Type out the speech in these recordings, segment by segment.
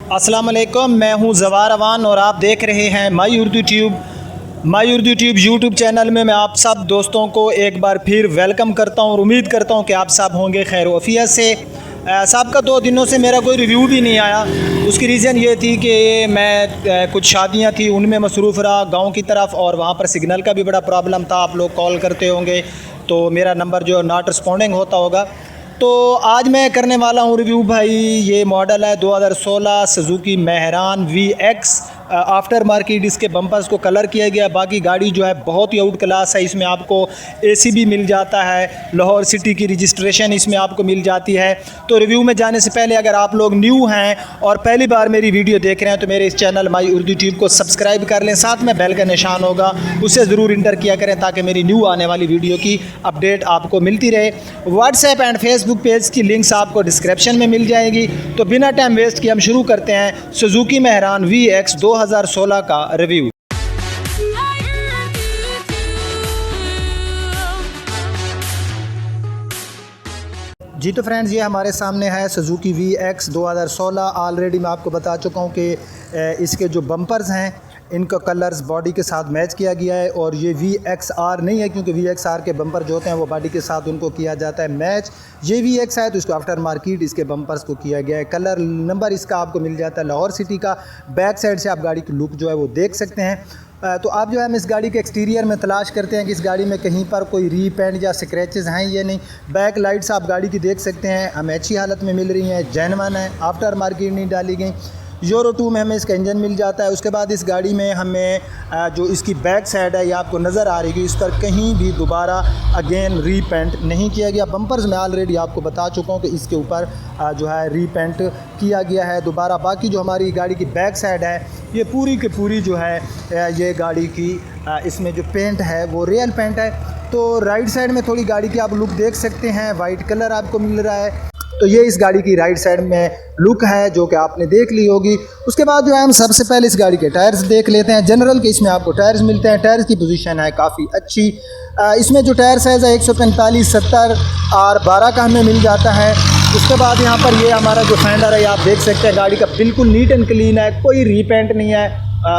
अस्सलाम वालेकुम, मैं हूं ज़वार अवान और आप देख रहे हैं माई उर्दू ट्यूब यूट्यूब चैनल में। मैं आप सब दोस्तों को एक बार फिर वेलकम करता हूं और उम्मीद करता हूं कि आप सब होंगे खैर वफ़ियत से। सबका 2 दिनों से मेरा कोई रिव्यू भी नहीं आया। उसकी रीज़न ये थी कि मैं कुछ शादियां थी उनमें मसरूफ़ रहा गांव की तरफ, और वहां पर सिग्नल का भी बड़ा प्रॉब्लम था। आप लोग कॉल करते होंगे तो मेरा नंबर जो नॉट रिस्पॉन्डिंग होता होगा। तो आज मैं करने वाला हूँ रिव्यू भाई। ये मॉडल है 2016 Suzuki Mehran VX। After market इसके बम्पर्स को कलर किया गया। बाकी गाड़ी जो है बहुत ही आउट क्लास है। इसमें आपको AC भी मिल जाता है, लाहौर सिटी की रजिस्ट्रेशन इसमें आपको मिल जाती है। तो रिव्यू में जाने से पहले अगर आप लोग न्यू हैं और पहली बार मेरी वीडियो देख रहे हैं तो मेरे इस चैनल माई उर्दू ट्यूब को सब्सक्राइब कर लें, साथ में बेल का निशान होगा उससे ज़रूर इंटर किया करें ताकि मेरी न्यू आने वाली वीडियो की अपडेट आपको मिलती रहे। व्हाट्सएप एंड फेसबुक पेज की लिंक्स आपको डिस्क्रिप्शन में मिल जाएगी। तो बिना टाइम वेस्ट किए हम शुरू करते हैं सुजुकी मेहरान VX 2016 का रिव्यू। जी तो फ्रेंड्स, ये हमारे सामने है सुजुकी VX 2016। ऑलरेडी मैं आपको बता चुका हूँ कि इसके जो बम्पर्स हैं इनका कलर्स बॉडी के साथ मैच किया गया है, और ये VXR नहीं है क्योंकि VXR के बम्पर जो होते हैं वो बॉडी के साथ उनको किया जाता है मैच। ये VX है तो इसको आफ्टर मार्केट इसके बम्पर्स को किया गया है। कलर नंबर इसका आपको मिल जाता है लाहौर सिटी का। बैक साइड से आप गाड़ी की लुक जो है वो देख सकते हैं। तो आप जो है हम इस गाड़ी के एक्सटीरियर में तलाश करते हैं कि इस गाड़ी में कहीं पर कोई रीपेंट या स्क्रैचेस हैं या नहीं। बैक लाइट्स आप गाड़ी की देख सकते हैं, हमें अच्छी हालत में मिल रही हैं, जेन्युइन है, आफ्टर मार्केट नहीं डाली गई। यूरो 2 में हमें इसका इंजन मिल जाता है। उसके बाद इस गाड़ी में हमें जो इसकी बैक साइड है ये आपको नज़र आ रही है, इस पर कहीं भी दोबारा अगेन रीपेंट नहीं किया गया। बम्पर्स में ऑलरेडी आपको बता चुका हूँ कि इसके ऊपर जो है रीपेंट किया गया है दोबारा। बाकी जो हमारी गाड़ी की बैक साइड है ये पूरी की पूरी जो है ये गाड़ी की इसमें जो पेंट है वो रियल पेंट है। तो राइट साइड में थोड़ी गाड़ी की आप लुक देख सकते हैं, वाइट कलर आपको मिल रहा है। तो ये इस गाड़ी की राइट साइड में लुक है जो कि आपने देख ली होगी। उसके बाद जो है हम सबसे पहले इस गाड़ी के टायर्स देख लेते हैं। जनरल के इसमें आपको टायर्स मिलते हैं। टायर्स की पोजीशन है काफ़ी अच्छी। इसमें जो टायर साइज़ है 145, 70 और 12 का हमें मिल जाता है। उसके बाद यहाँ पर ये हमारा जो फेंडर है आप देख सकते हैं गाड़ी का बिल्कुल नीट एंड क्लीन है, कोई रीपेंट नहीं है।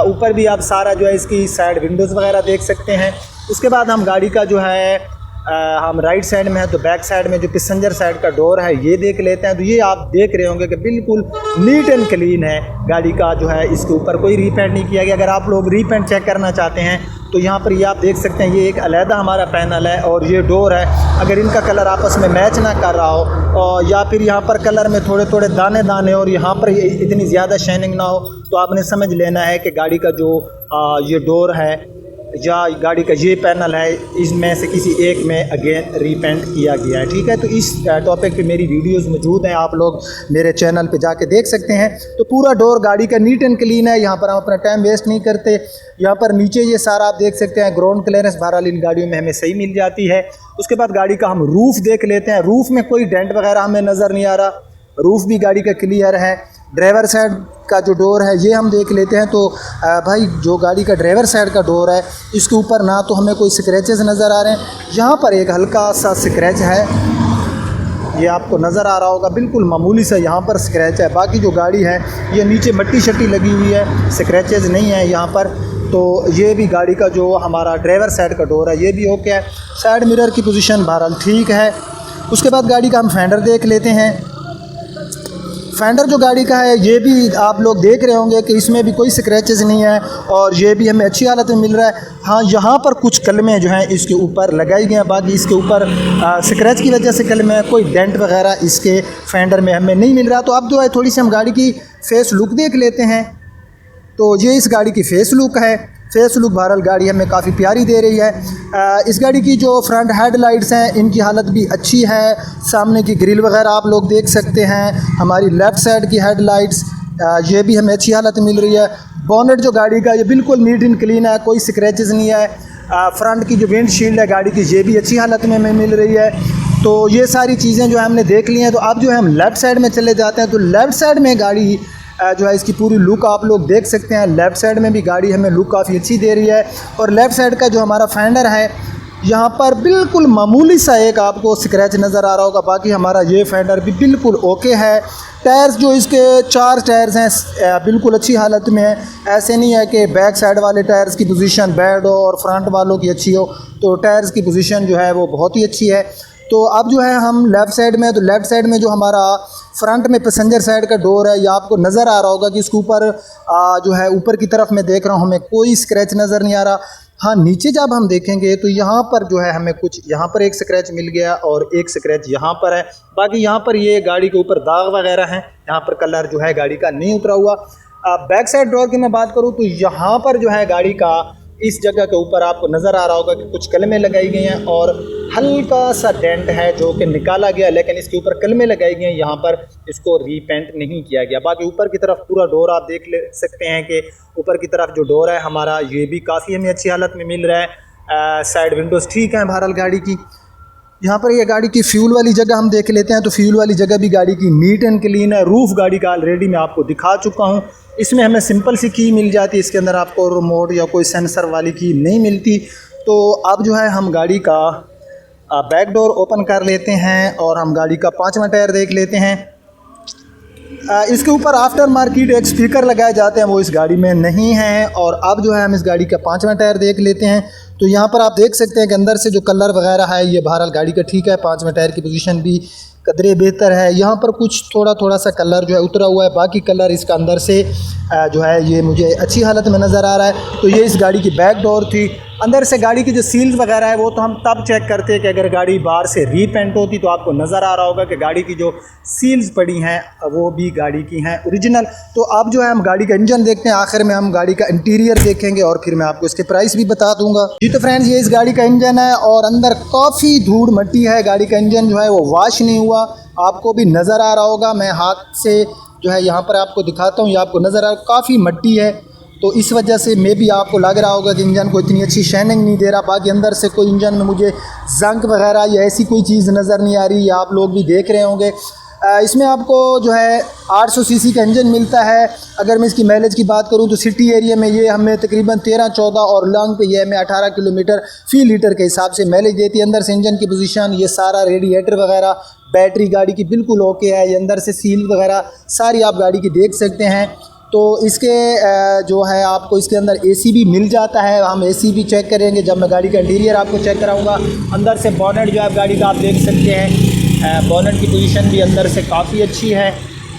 ऊपर भी आप सारा जो है इसकी साइड विंडोज़ वगैरह देख सकते हैं। उसके बाद हम गाड़ी का जो है हम राइट साइड में है तो बैक साइड में जो पैसेंजर साइड का डोर है ये देख लेते हैं। तो ये आप देख रहे होंगे कि बिल्कुल नीट एंड क्लीन है गाड़ी का जो है, इसके ऊपर कोई रीपेंट नहीं किया गया। अगर आप लोग रीपेंट चेक करना चाहते हैं तो यहाँ पर ये आप देख सकते हैं, ये एक अलहदा हमारा पैनल है और ये डोर है। अगर इनका कलर आपस में मैच ना कर रहा हो और या फिर यहाँ पर कलर में थोड़े थोड़े दाने दाने और यहाँ पर इतनी ज़्यादा शाइनिंग ना हो तो आपने समझ लेना है कि गाड़ी का जो ये डोर है या गाड़ी का ये पैनल है इसमें से किसी एक में अगेन रीपेंट किया गया है। ठीक है, तो इस टॉपिक पे मेरी वीडियोस मौजूद हैं, आप लोग मेरे चैनल पे जाके देख सकते हैं। तो पूरा डोर गाड़ी का नीट एंड क्लीन है। यहाँ पर हम अपना टाइम वेस्ट नहीं करते। यहाँ पर नीचे ये सारा आप देख सकते हैं ग्राउंड क्लियरेंस बहरहाल इन गाड़ियों में हमें सही मिल जाती है। उसके बाद गाड़ी का हम रूफ़ देख लेते हैं। रूफ़ में कोई डेंट वगैरह हमें नज़र नहीं आ रहा, रूफ़ भी गाड़ी का क्लियर है। ड्राइवर साइड का जो डोर है ये हम देख लेते हैं। तो भाई जो गाड़ी का ड्राइवर साइड का डोर है इसके ऊपर ना तो हमें कोई स्क्रैचेस नज़र आ रहे हैं। यहाँ पर एक हल्का सा स्क्रैच है, ये आपको नज़र आ रहा होगा, बिल्कुल मामूली सा यहाँ पर स्क्रैच है। बाकी जो गाड़ी है ये नीचे मट्टी शट्टी लगी हुई है, स्क्रैचेस नहीं है यहाँ पर। तो ये भी गाड़ी का जो हमारा ड्राइवर साइड का डोर है ये भी ओके है। साइड मिरर की पोजीशन बहरहाल ठीक है। उसके बाद गाड़ी का हम फेंडर देख लेते हैं। फेंडर जो गाड़ी का है ये भी आप लोग देख रहे होंगे कि इसमें भी कोई स्क्रैचेस नहीं है और ये भी हमें अच्छी हालत में मिल रहा है। हाँ, यहाँ पर कुछ कलमें जो हैं इसके ऊपर लगाई गई हैं, बाकी इसके ऊपर स्क्रैच की वजह से कलमें, कोई डेंट वगैरह इसके फेंडर में हमें नहीं मिल रहा। तो अब जो है थोड़ी सी हम गाड़ी की फेस लुक देख लेते हैं। तो ये इस गाड़ी की फेस लुक है। फेस लुक बहरहाल गाड़ी हमें काफ़ी प्यारी दे रही है। इस गाड़ी की जो फ्रंट हेडलाइट्स हैं इनकी हालत भी अच्छी है। सामने की ग्रिल वगैरह आप लोग देख सकते हैं। हमारी लेफ़्ट साइड की हेडलाइट्स ये भी हमें अच्छी हालत में मिल रही है। बोनेट जो गाड़ी का ये बिल्कुल नीट एंड क्लीन है, कोई स्क्रैचेस नहीं है। फ्रंट की जो विंडशील्ड है गाड़ी की ये भी अच्छी हालत में हमें मिल रही है। तो ये सारी चीज़ें जो है हमने देख ली हैं। तो अब जो है हम लेफ़्ट साइड में चले जाते हैं। तो लेफ़्ट साइड में गाड़ी जो है इसकी पूरी लुक आप लोग देख सकते हैं। लेफ़्ट साइड में भी गाड़ी हमें लुक काफ़ी अच्छी दे रही है। और लेफ़्ट साइड का जो हमारा फेंडर है यहाँ पर बिल्कुल मामूली सा एक आपको स्क्रैच नज़र आ रहा होगा, बाकी हमारा ये फेंडर भी बिल्कुल ओके है। टायर्स जो इसके 4 टायर्स हैं बिल्कुल अच्छी हालत में है। ऐसे नहीं है कि बैक साइड वाले टायर्स की पोजीशन बैड हो और फ्रंट वालों की अच्छी हो, तो टायर्स की पोजीशन जो है वो बहुत ही अच्छी है। तो अब जो है हम लेफ़्ट साइड में, तो लेफ़्ट साइड में जो हमारा फ्रंट में पैसेंजर साइड का डोर है, ये आपको नज़र आ रहा होगा कि इसके ऊपर जो है ऊपर की तरफ मैं देख रहा हूँ, हमें कोई स्क्रैच नज़र नहीं आ रहा। हाँ, नीचे जब हम देखेंगे तो यहाँ पर जो है हमें कुछ यहाँ पर एक स्क्रैच मिल गया और एक स्क्रैच यहाँ पर है। बाकी यहाँ पर ये गाड़ी के ऊपर दाग वगैरह हैं, यहाँ पर कलर जो है गाड़ी का नहीं उतरा हुआ। बैक साइड डोर की मैं बात करूँ तो यहाँ पर जो है गाड़ी का इस जगह के ऊपर आपको नज़र आ रहा होगा कि कुछ कलमें लगाई गई हैं और हल्का सा डेंट है जो कि निकाला गया, लेकिन इसके ऊपर कलमें लगाई गई हैं, यहाँ पर इसको रीपेंट नहीं किया गया। बाकी ऊपर की तरफ पूरा डोर आप देख ले सकते हैं कि ऊपर की तरफ जो डोर है हमारा, ये भी काफ़ी हमें अच्छी हालत में मिल रहा है। साइड विंडोज़ ठीक हैं बहरहाल गाड़ी की। यहाँ पर ये गाड़ी की फ्यूल वाली जगह हम देख लेते हैं, तो फ्यूल वाली जगह भी गाड़ी की नीट एंड क्लीन है। रूफ़ गाड़ी का ऑलरेडी मैं आपको दिखा चुका हूँ। इसमें हमें सिंपल सी की मिल जाती है, इसके अंदर आपको रिमोट या कोई सेंसर वाली की नहीं मिलती। तो अब जो है हम गाड़ी का बैक डोर ओपन कर लेते हैं और हम गाड़ी का 5वां टायर देख लेते हैं। इसके ऊपर आफ्टर मार्केट एक स्पीकर लगाए जाते हैं, वो इस गाड़ी में नहीं है। और अब जो है हम इस गाड़ी का 5वां टायर देख लेते हैं। तो यहाँ पर आप देख सकते हैं कि अंदर से जो कलर वगैरह है ये बहरहाल गाड़ी का ठीक है। 5वें टायर की पोजीशन भी कदरे बेहतर है। यहाँ पर कुछ थोड़ा सा कलर जो है उतरा हुआ है, बाकी कलर इसका अंदर से जो है ये मुझे अच्छी हालत में नज़र आ रहा है। तो ये इस गाड़ी की बैक डोर थी। अंदर से गाड़ी की जो सील्स वगैरह है वो तो हम तब चेक करते हैं कि अगर गाड़ी बाहर से रीपेंट होती, तो आपको नज़र आ रहा होगा कि गाड़ी की जो सील्स पड़ी हैं वो भी गाड़ी की हैं ओरिजिनल। तो अब जो है हम गाड़ी का इंजन देखते हैं, आखिर में हम गाड़ी का इंटीरियर देखेंगे और फिर मैं आपको इसके प्राइस भी बता दूंगा। जी तो फ्रेंड्स, ये इस गाड़ी का इंजन है और अंदर काफ़ी धूल मट्टी है। गाड़ी का इंजन जो है वो वॉश नहीं हुआ, आपको भी नज़र आ रहा होगा। मैं हाथ से जो है यहाँ पर आपको दिखाता हूँ, ये आपको नज़र आ रहा, काफ़ी मट्टी है। तो इस वजह से मे भी आपको लग रहा होगा कि इंजन को इतनी अच्छी शाइनिंग नहीं दे रहा। बाकी अंदर से कोई इंजन में मुझे जंक वगैरह या ऐसी कोई चीज़ नज़र नहीं आ रही, या आप लोग भी देख रहे होंगे। इसमें आपको जो है 800 सीसी का इंजन मिलता है। अगर मैं इसकी माइलेज की बात करूं तो सिटी एरिया में ये हमें तकरीबन 13-14 और लॉन्ग पे ये हमें 18 किलोमीटर फी लीटर के हिसाब से माइलेज देती है। अंदर से इंजन की पोजीशन, ये सारा रेडिएटर वगैरह, बैटरी गाड़ी की बिल्कुल ओके है। ये अंदर से सील वगैरह सारी आप गाड़ी की देख सकते हैं। तो इसके जो है आपको इसके अंदर एसी भी मिल जाता है, हम एसी भी चेक करेंगे जब मैं गाड़ी का इंटीरियर आपको चेक कराऊंगा। अंदर से बोनेट जो है गाड़ी का आप देख सकते हैं, बोनेट की पोजीशन भी अंदर से काफ़ी अच्छी है,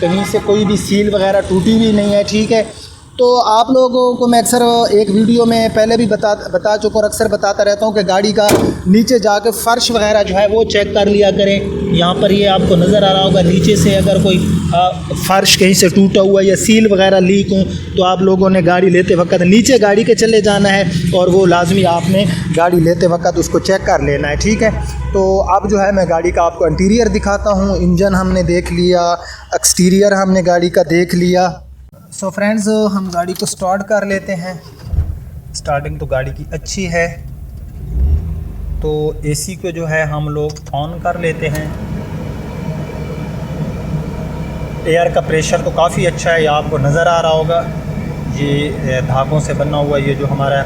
कहीं से कोई भी सील वगैरह टूटी भी नहीं है, ठीक है। तो आप लोगों को मैं अक्सर एक वीडियो में पहले भी बता चुका और अक्सर बताता रहता हूँ कि गाड़ी का नीचे जाकर फ़र्श वगैरह जो है वो चेक कर लिया करें। यहाँ पर ये आपको नज़र आ रहा होगा, नीचे से अगर कोई फ़र्श कहीं से टूटा हुआ या सील वगैरह लीक हो, तो आप लोगों ने गाड़ी लेते वक्त नीचे गाड़ी के चले जाना है और वो लाजमी आपने गाड़ी लेते वक्त उसको चेक कर लेना है, ठीक है। तो अब जो है मैं गाड़ी का आपको इंटीरियर दिखाता हूँ। इंजन हमने देख लिया, एक्सटीरियर हमने गाड़ी का देख लिया। सो फ्रेंड्स, हम गाड़ी को स्टार्ट कर लेते हैं। स्टार्टिंग तो गाड़ी की अच्छी है। तो एसी को जो है हम लोग ऑन कर लेते हैं। एयर का प्रेशर तो काफ़ी अच्छा है, ये आपको नज़र आ रहा होगा। ये धागों से बना हुआ ये जो हमारा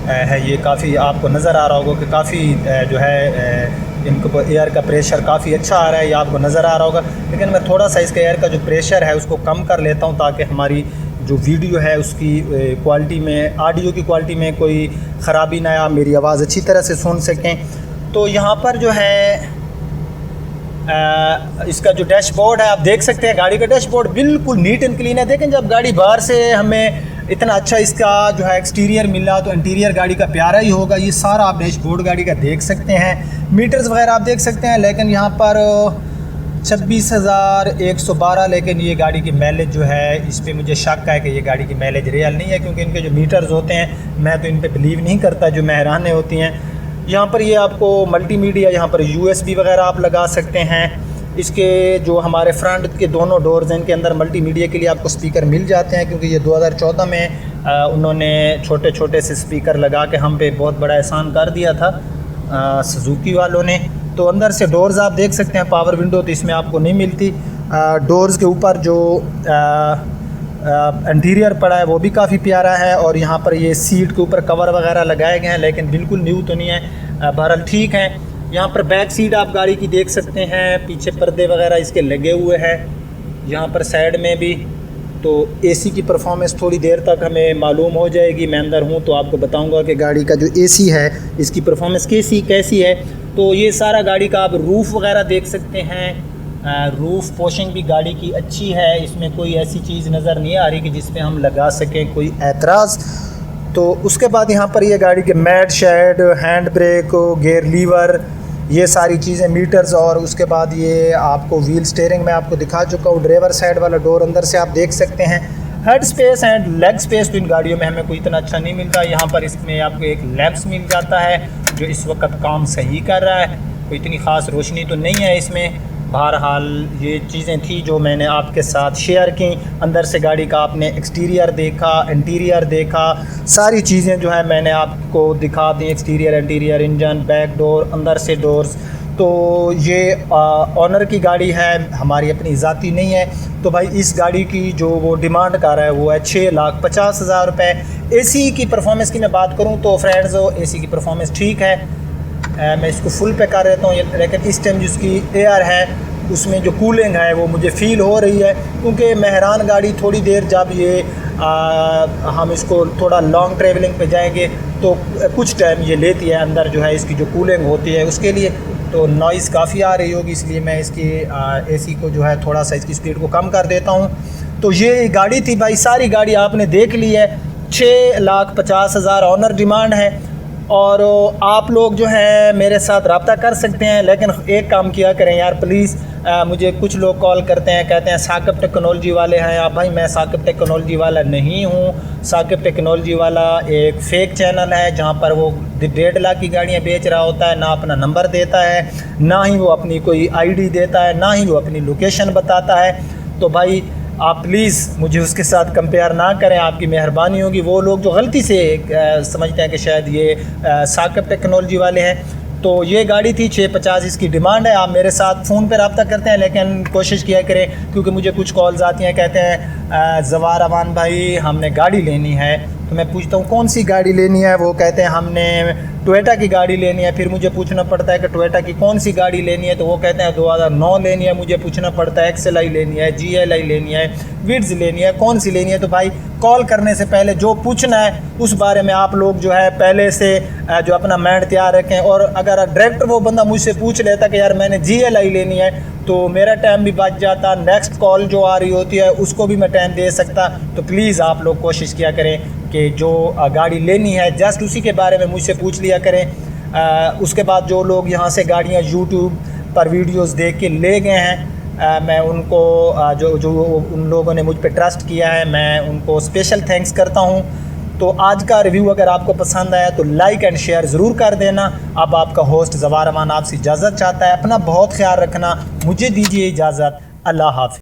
है, ये काफ़ी आपको नज़र आ रहा होगा कि काफ़ी जो है इनको एयर का प्रेशर काफ़ी अच्छा आ रहा है, ये आपको नज़र आ रहा होगा। लेकिन मैं थोड़ा सा इसका एयर का जो प्रेशर है उसको कम कर लेता हूँ, ताकि हमारी जो वीडियो है उसकी क्वालिटी में, ऑडियो की क्वालिटी में कोई ख़राबी ना आए, मेरी आवाज़ अच्छी तरह से सुन सकें। तो यहाँ पर जो है इसका जो डैशबोर्ड है आप देख सकते हैं, गाड़ी का डैशबोर्ड बिल्कुल नीट एंड क्लीन है। देखें, जब गाड़ी बाहर से हमें इतना अच्छा इसका जो है एक्सटीरियर मिला, तो इंटीरियर गाड़ी का प्यारा ही होगा। ये सारा आप डैशबोर्ड गाड़ी का देख सकते हैं, मीटर्स वगैरह आप देख सकते हैं। लेकिन यहाँ पर 26,112, लेकिन ये गाड़ी की माइलेज जो है, इस पर मुझे शक है कि ये गाड़ी की माइलेज रियल नहीं है, क्योंकि इनके जो मीटर्स होते हैं मैं तो इन पर बिलीव नहीं करता, जो महरानें होती हैं। यहाँ पर ये आपको मल्टीमीडिया, यहाँ पर USB वगैरह आप लगा सकते हैं। इसके जो हमारे फ्रंट के दोनों डोर्स हैं, इनके अंदर मल्टीमीडिया के लिए आपको स्पीकर मिल जाते हैं, क्योंकि ये 2014 में उन्होंने छोटे छोटे से स्पीकर लगा के हम पे बहुत बड़ा एहसान कर दिया था सुजुकी वालों ने। तो अंदर से डोर्स आप देख सकते हैं, पावर विंडो तो इसमें आपको नहीं मिलती। डोर्स के ऊपर जो इंटीरियर पड़ा है वो भी काफ़ी प्यारा है। और यहाँ पर ये सीट के ऊपर कवर वगैरह लगाए गए हैं, लेकिन बिल्कुल न्यू तो नहीं है। बहरहाल ठीक हैं। यहाँ पर बैक सीट आप गाड़ी की देख सकते हैं, पीछे पर्दे वगैरह इसके लगे हुए हैं। यहाँ पर साइड में भी तो एसी की परफॉर्मेंस थोड़ी देर तक हमें मालूम हो जाएगी। मैं अंदर हूँ तो आपको बताऊँगा कि गाड़ी का जो एसी है इसकी परफॉर्मेंस कैसी है। तो ये सारा गाड़ी का आप रूफ़ वगैरह देख सकते हैं। रूफ़ पोशिंग भी गाड़ी की अच्छी है, इसमें कोई ऐसी चीज़ नज़र नहीं आ रही कि जिस पे हम लगा सकें कोई एतराज़। तो उसके बाद यहाँ पर ये गाड़ी के मैट शेड, हैंड ब्रेक, गियर लीवर, ये सारी चीज़ें, मीटर्स, और उसके बाद ये आपको व्हील स्टीयरिंग में आपको दिखा चुका हूँ। ड्राइवर साइड वाला डोर अंदर से आप देख सकते हैं। Head space and leg space तो इन गाड़ियों में हमें कोई इतना अच्छा नहीं मिलता। यहाँ पर इसमें आपको एक लैंप्स मिल जाता है जो इस वक्त काम सही कर रहा है, कोई इतनी ख़ास रोशनी तो नहीं है इसमें। बहरहाल ये चीज़ें थी जो मैंने आपके साथ शेयर की। अंदर से गाड़ी का आपने एक्सटीरियर देखा, इंटीरियर देखा, सारी चीज़ें जो है मैंने आपको दिखा दी। Exterior, interior, engine, back door, अंदर से डोर्स। तो ये ऑनर की गाड़ी है, हमारी अपनी ज़ाती नहीं है। तो भाई इस गाड़ी की जो वो डिमांड कर रहा है वो है 6,50,000 रुपये। एसी की परफॉर्मेंस की मैं बात करूँ तो फ्रेंड्स एसी की परफॉर्मेंस ठीक है। मैं इसको फुल पे कर रहता हूँ, लेकिन इस टाइम जिसकी एयर है उसमें जो कूलिंग है वो मुझे फ़ील हो रही है, क्योंकि मेहरान गाड़ी थोड़ी देर जब ये हम इसको थोड़ा लॉन्ग ट्रैवलिंग पे जाएंगे तो कुछ टाइम ये लेती है अंदर जो है इसकी जो कूलिंग होती है उसके लिए। तो नॉइज़ काफ़ी आ रही होगी, इसलिए मैं इसकी एसी को जो है थोड़ा सा इसकी स्पीड को कम कर देता हूँ। तो ये गाड़ी थी भाई, सारी गाड़ी आपने देख ली है। 6,50,000 ऑनर डिमांड है और आप लोग जो हैं मेरे साथ रब्ता कर सकते हैं। लेकिन एक काम किया करें यार प्लीज़, मुझे कुछ लोग कॉल करते हैं, कहते हैं साकिब टेक्नोलॉजी वाले हैं आप। भाई मैं साकिब टेक्नोलॉजी वाला नहीं हूँ। साकिब टेक्नोलॉजी वाला एक फ़ेक चैनल है जहाँ पर वो 1.5 लाख की गाड़ियाँ बेच रहा होता है। ना अपना नंबर देता है, ना ही वो अपनी कोई आईडी देता है, ना ही वो अपनी लोकेशन बताता है। तो भाई आप प्लीज़ मुझे उसके साथ कंपेयर ना करें, आपकी मेहरबानी होगी। वो लोग जो गलती से समझते हैं कि शायद ये साकिब टेक्नोलॉजी वाले हैं। तो ये गाड़ी थी 6,50 इसकी डिमांड है। आप मेरे साथ फ़ोन पर रब्ता करते हैं, लेकिन कोशिश किया करें, क्योंकि मुझे कुछ कॉल्स आती हैं, कहते हैं ज़वार अमान भाई हमने गाड़ी लेनी है। तो मैं पूछता हूँ कौन सी गाड़ी लेनी है, वो कहते हैं हमने टोयोटा की गाड़ी लेनी है। फिर मुझे पूछना पड़ता है कि टोयोटा की कौन सी गाड़ी लेनी है, तो वो कहते हैं 2009 लेनी है। मुझे पूछना पड़ता है XLI लेनी है, GLI लेनी है, विड्स लेनी है, कौन सी लेनी है। तो भाई कॉल करने से पहले जो पूछना है उस बारे में आप लोग जो है पहले से जो अपना माइंड तैयार रखें। और अगर डायरेक्ट वो बंदा मुझसे पूछ लेता कि यार मैंने GLI लेनी है, तो मेरा टाइम भी बच जाता, नेक्स्ट कॉल जो आ रही होती है उसको भी मैं टाइम दे सकता। तो प्लीज़ आप लोग कोशिश किया करें कि जो गाड़ी लेनी है जस्ट उसी के बारे में मुझसे पूछ लिया करें। उसके बाद जो लोग यहाँ से गाड़ियाँ यूट्यूब पर वीडियोस देख के ले गए हैं, मैं उनको जो उन लोगों ने मुझ पे ट्रस्ट किया है, मैं उनको स्पेशल थैंक्स करता हूँ। तो आज का रिव्यू अगर आपको पसंद आया तो लाइक एंड शेयर ज़रूर कर देना। अब आपका होस्ट ज़वार अमान आपसे इजाज़त चाहता है। अपना बहुत ख्याल रखना, मुझे दीजिए इजाज़त। अल्लाह हाफ़िज़।